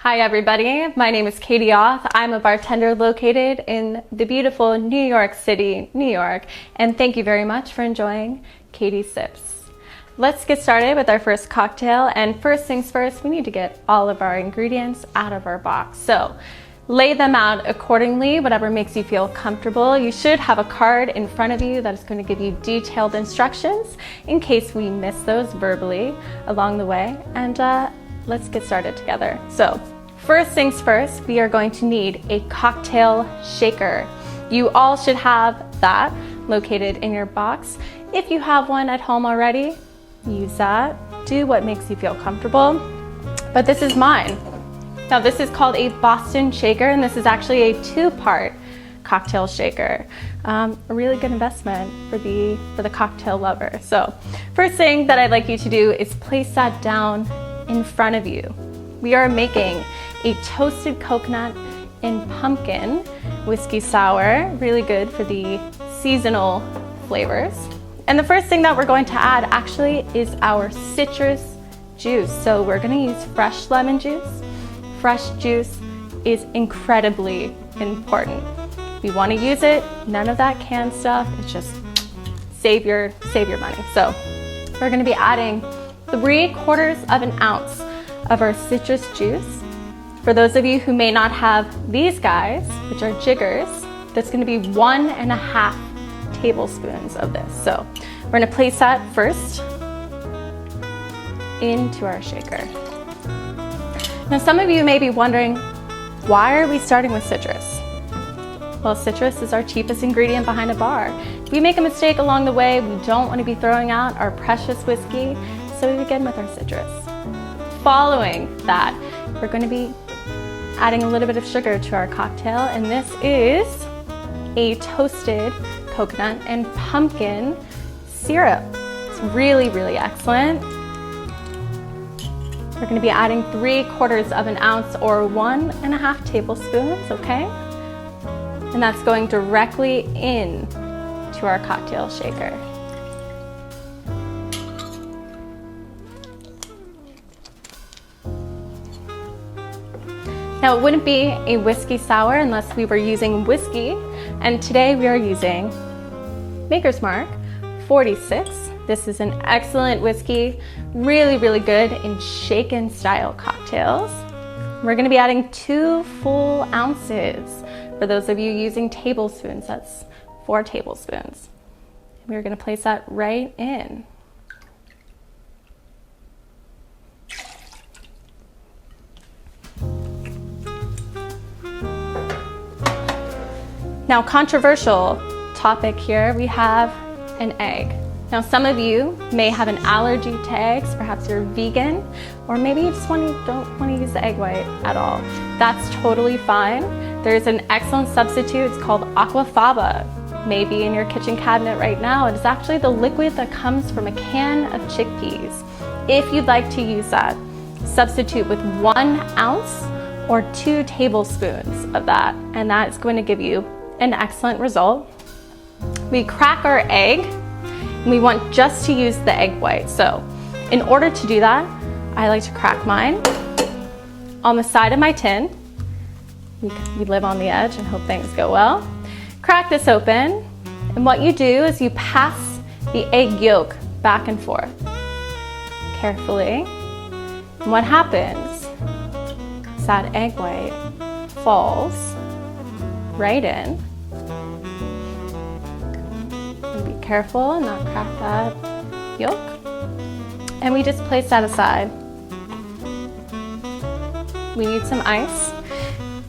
Hi everybody, my name is Katie Oth. I'm a bartender located in the beautiful New York City, New York, and thank you very much for enjoying Katie Sips. Let's get started with our first cocktail, and first things first, we need to get all of our ingredients out of our box. So lay them out accordingly, whatever makes you feel comfortable. You should have a card in front of you that is going to give you detailed instructions in case we miss those verbally along the way, and let's get started together. So first things first, we are going to need a cocktail shaker. You all should have that located in your box. If you have one at home already, use that. Do what makes you feel comfortable. But this is mine. Now this is called a Boston shaker, and this is actually a two-part cocktail shaker. A really good investment for the cocktail lover. So first thing that I'd like you to do is place that down in front of you. We are making a toasted coconut and pumpkin whiskey sour, really good for the seasonal flavors. And the first thing that we're going to add actually is our citrus juice. So we're going to use fresh lemon juice. Fresh juice is incredibly important. We want to use it, none of that canned stuff. It's just save your money. So we're going to be adding 3/4 of an ounce of our citrus juice. For those of you who may not have these guys, which are jiggers, that's going to be 1.5 tablespoons of this. So we're going to place that first into our shaker. Now some of you may be wondering, why are we starting with citrus? Well, citrus is our cheapest ingredient behind a bar. If we make a mistake along the way, we don't want to be throwing out our precious whiskey, so we begin with our citrus. Following that, we're going to be adding a little bit of sugar to our cocktail, and this is a toasted coconut and pumpkin syrup. It's really, really excellent. We're going to be adding 3/4 of an ounce or 1.5 tablespoons, okay? And that's going directly in to our cocktail shaker. Now it wouldn't be a whiskey sour unless we were using whiskey, and today we are using Maker's Mark 46. This is an excellent whiskey, really, really good in shaken style cocktails. We're going to be adding 2 full ounces. For those of you using tablespoons, that's 4 tablespoons. We're going to place that right in. Now, controversial topic here, we have an egg. Now, some of you may have an allergy to eggs, perhaps you're vegan, or maybe you just don't want to use the egg white at all. That's totally fine. There's an excellent substitute, it's called aquafaba. Maybe in your kitchen cabinet right now. It is actually the liquid that comes from a can of chickpeas. If you'd like to use that, substitute with 1 ounce or 2 tablespoons of that, and that is going to give you an excellent result. We crack our egg, and we want just to use the egg white. So in order to do that, I like to crack mine on the side of my tin. We live on the edge and hope things go well. Crack this open, and what you do is you pass the egg yolk back and forth carefully. And what happens is that egg white falls right in. Be careful and not crack that yolk. And we just place that aside. We need some ice.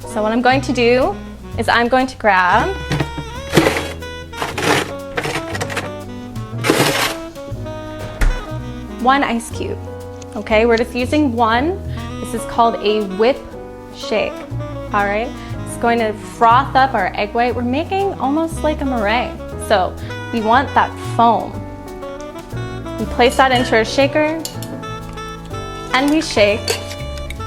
So what I'm going to do is I'm going to grab one ice cube. Okay, we're just using one. This is called a whip shake. All right, it's going to froth up our egg white. We're making almost like a meringue. So we want that foam. We place that into our shaker and we shake.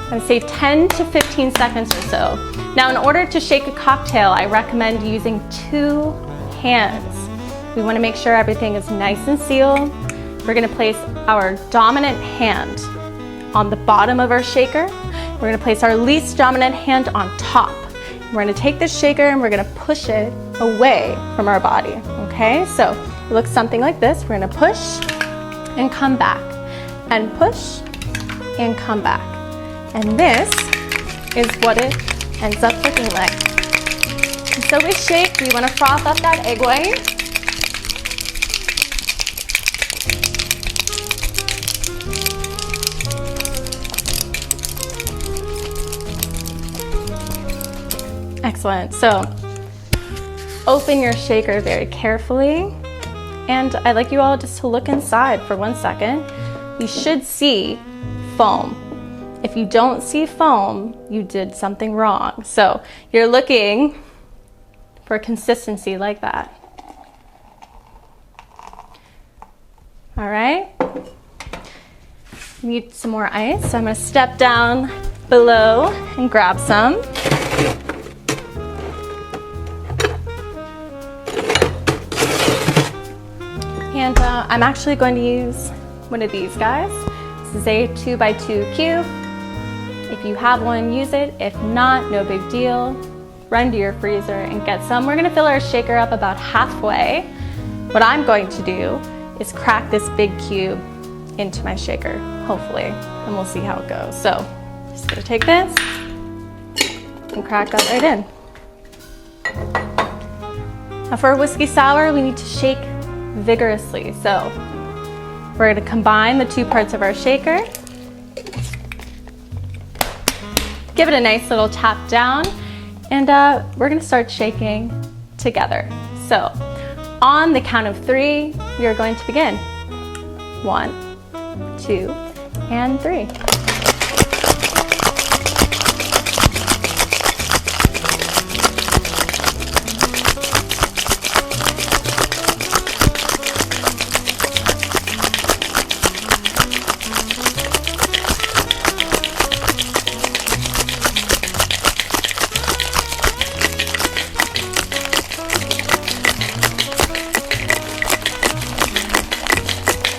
I would say 10 to 15 seconds or so. Now, in order to shake a cocktail, I recommend using 2 hands. We want to make sure everything is nice and sealed. We're going to place our dominant hand on the bottom of our shaker, We're gonna place our least dominant hand on top. We're gonna take this shaker and we're gonna push it away from our body, okay? So it looks something like this. We're gonna push and come back, and push and come back. And this is what it ends up looking like. And so we shake, we wanna froth up that egg white. Excellent. So open your shaker very carefully. And I'd like you all just to look inside for 1 second. You should see foam. If you don't see foam, you did something wrong. So you're looking for consistency like that. All right. Need some more ice. So I'm gonna step down below and grab some. And I'm actually going to use one of these guys. This is a 2x2 cube. If you have one, use it. If not, no big deal. Run to your freezer and get some. We're gonna fill our shaker up about halfway. What I'm going to do is crack this big cube into my shaker, hopefully, and we'll see how it goes. So, just gonna take this and crack that right in. Now for a whiskey sour, we need to shake vigorously. So we're going to combine the two parts of our shaker, give it a nice little tap down, and we're going to start shaking together. So on the count of 3, we are going to begin. 1, 2, and 3.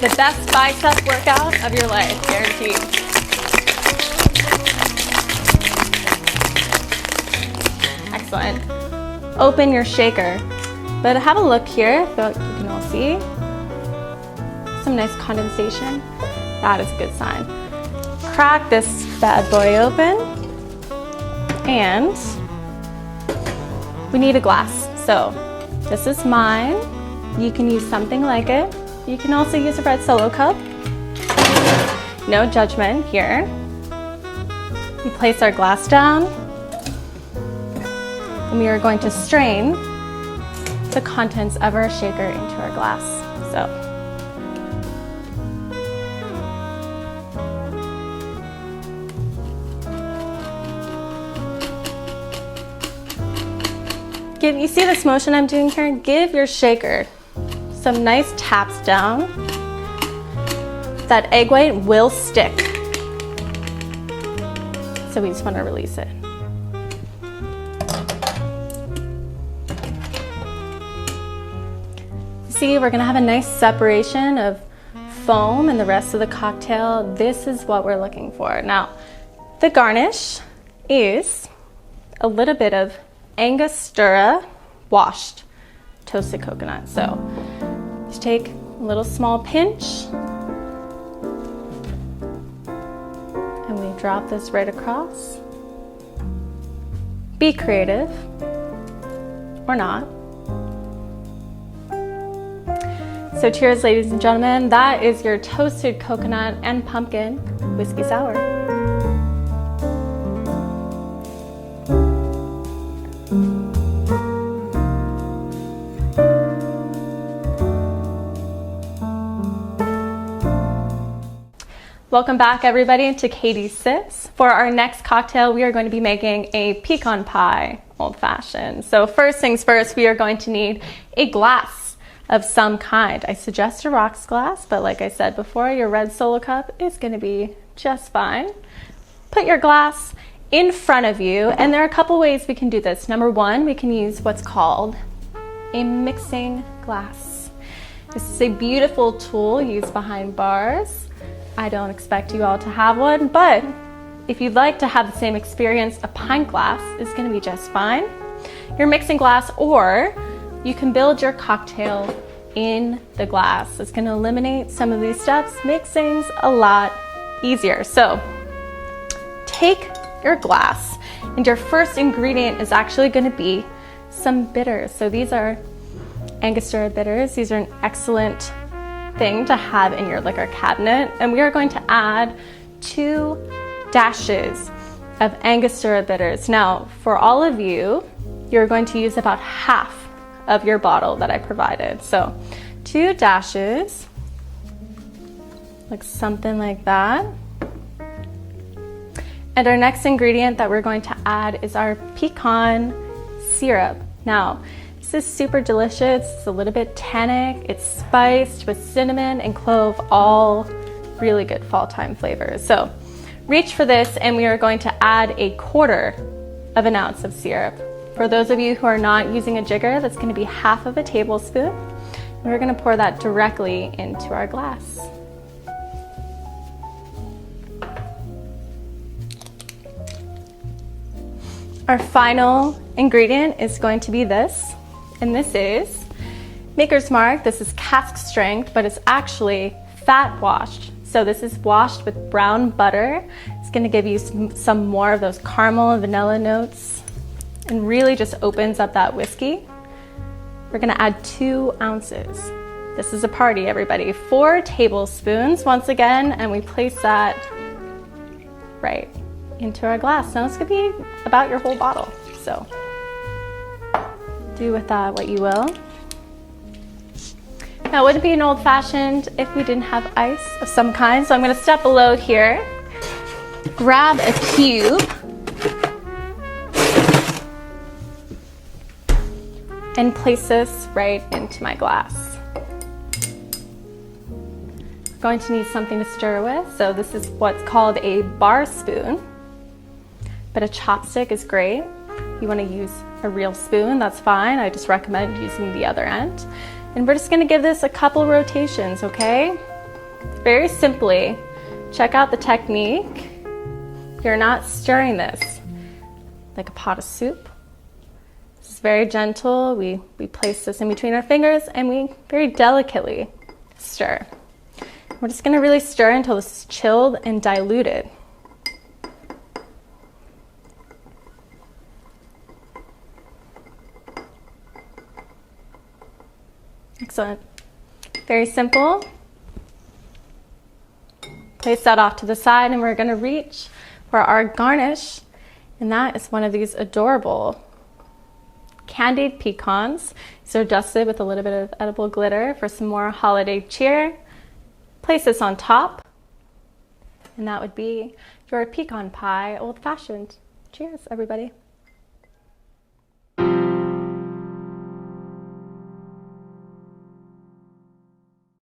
The best bicep workout of your life, guaranteed. Excellent. Open your shaker, but have a look here. So you can all see some nice condensation. That is a good sign. Crack this bad boy open, and we need a glass. So this is mine. You can use something like it. You can also use a red Solo cup. No judgment here. We place our glass down, and we are going to strain the contents of our shaker into our glass. So, you see this motion I'm doing here? Give your shaker some nice taps down. That egg white will stick. So we just want to release it. See, we're gonna have a nice separation of foam and the rest of the cocktail. This is what we're looking for. Now, the garnish is a little bit of Angostura washed toasted coconut. So just take a little small pinch and we drop this right across. Be creative or not. So cheers, ladies and gentlemen. That is your toasted coconut and pumpkin whiskey sour. Welcome back, everybody, to Katie's Sips. For our next cocktail, we are going to be making a pecan pie old fashioned. So first things first, we are going to need a glass of some kind. I suggest a rocks glass, but like I said before, your red Solo cup is going to be just fine. Put your glass in front of you, and there are a couple ways we can do this. Number one, we can use what's called a mixing glass. This is a beautiful tool used behind bars. I don't expect you all to have one, but if you'd like to have the same experience, a pint glass is going to be just fine. Your mixing glass, or you can build your cocktail in the glass. It's going to eliminate some of these steps, make things a lot easier. So take your glass, and your first ingredient is actually going to be some bitters. So these are Angostura bitters. These are an excellent thing to have in your liquor cabinet, and we are going to add 2 dashes of Angostura bitters. Now, for all of you, you're going to use about half of your bottle that I provided. So 2 dashes, like something like that. And our next ingredient that we're going to add is our pecan syrup. Now, this is super delicious. It's a little bit tannic. It's spiced with cinnamon and clove, all really good fall time flavors. So reach for this, and we are going to add 1/4 of an ounce of syrup. For those of you who are not using a jigger, that's going to be half of a tablespoon. And we're going to pour that directly into our glass. Our final ingredient is going to be this, and this is Maker's Mark. This is cask strength, but it's actually fat washed. So this is washed with brown butter. It's going to give you some more of those caramel and vanilla notes, and really just opens up that whiskey. We're going to add 2 ounces. This is a party, everybody. 4 tablespoons once again, and we place that right into our glass. Now it's going to be about your whole bottle, so do with that what you will. Now, it wouldn't be an old-fashioned if we didn't have ice of some kind, so I'm going to step below here, grab a cube, and place this right into my glass. We're going to need something to stir with, so this is what's called a bar spoon, but a chopstick is great. If you want to use a real spoon, that's fine. I just recommend using the other end. And we're just going to give this a couple rotations, okay? Very simply, check out the technique. You're not stirring this like a pot of soup. It's very gentle. We place this in between our fingers, and we very delicately stir. We're just going to really stir until this is chilled and diluted. Excellent. Very simple. Place that off to the side, and we're going to reach for our garnish, and that is one of these adorable candied pecans. These are dusted with a little bit of edible glitter for some more holiday cheer. Place this on top, and that would be your pecan pie old-fashioned. Cheers, everybody.